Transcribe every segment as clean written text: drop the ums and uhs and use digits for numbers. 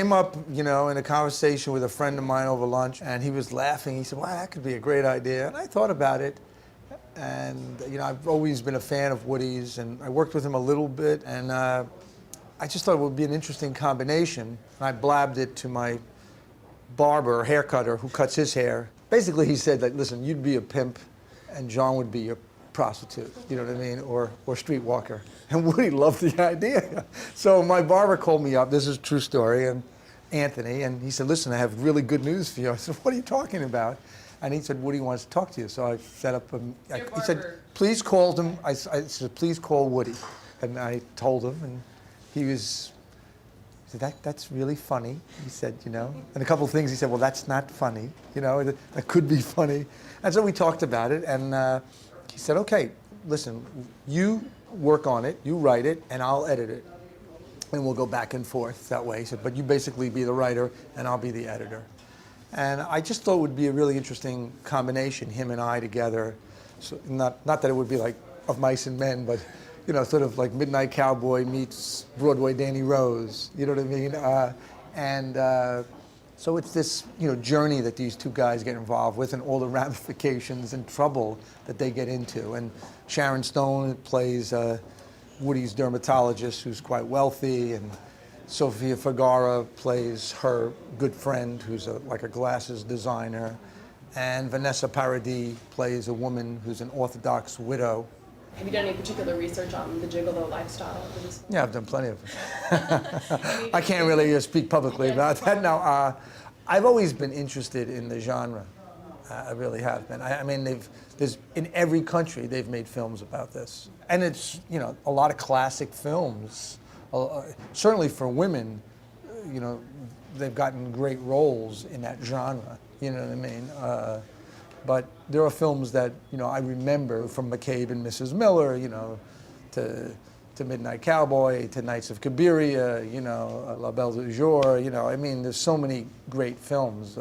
came up, you know, in a conversation with a friend of mine over lunch, and he was laughing. He said, wow, that could be a great idea. And I thought about it. And, you know, I've always been a fan of Woody's, and I worked with him a little bit, and I just thought it would be an interesting combination. And I blabbed it to my barber, hair cutter, who cuts his hair. Basically, he said that, listen, you'd be a pimp, and John would be a prostitute, you know what I mean, or streetwalker. And Woody loved the idea. So my barber called me up, this is a true story, and Anthony, and he said, listen, I have really good news for you. I said, what are you talking about? And he said, Woody wants to talk to you. So I set up he said, please call him. I said, please call Woody. And I told him, and he said, that's really funny. He said, you know, and a couple of things he said, well, that's not funny. You know, that could be funny. And so we talked about it, and he said, okay, listen, you work on it, you write it, and I'll edit it. And we'll go back and forth that way. He said, but you basically be the writer, and I'll be the editor. And I just thought it would be a really interesting combination, him and I together. So not that it would be like Of Mice and Men, but, you know, sort of like Midnight Cowboy meets Broadway Danny Rose, you know what I mean? So it's this, you know, journey that these two guys get involved with, and all the ramifications and trouble that they get into. And Sharon Stone plays Woody's dermatologist, who's quite wealthy, and Sofia Vergara plays her good friend, who's like a glasses designer, and Vanessa Paradis plays a woman who's an Orthodox widow. Have you done any particular research on the Gigolo lifestyle? Yeah, I've done plenty of it. I can't really speak publicly about that. No, I've always been interested in the genre. I really have been. I mean, there's in every country they've made films about this, and it's, you know, a lot of classic films. Certainly for women, you know, they've gotten great roles in that genre. You know what I mean? But there are films that, you know, I remember, from McCabe and Mrs. Miller, you know, to Midnight Cowboy, to Nights of Cabiria, you know, La Belle du Jour, you know, I mean, there's so many great films.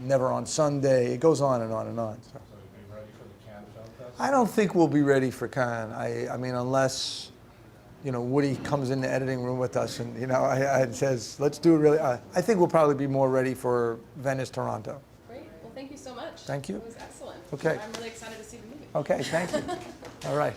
Never on Sunday, it goes on and on and on. So. So you'll be ready for the Cannes Film Festival? I don't think we'll be ready for Cannes. I mean, unless, you know, Woody comes in the editing room with us and, you know, and says, let's do it really. I think we'll probably be more ready for Venice, Toronto. Great. Well, thank you so much. Thank you. It was excellent. Okay. I'm really excited to see the movie. Okay, thank you. All right.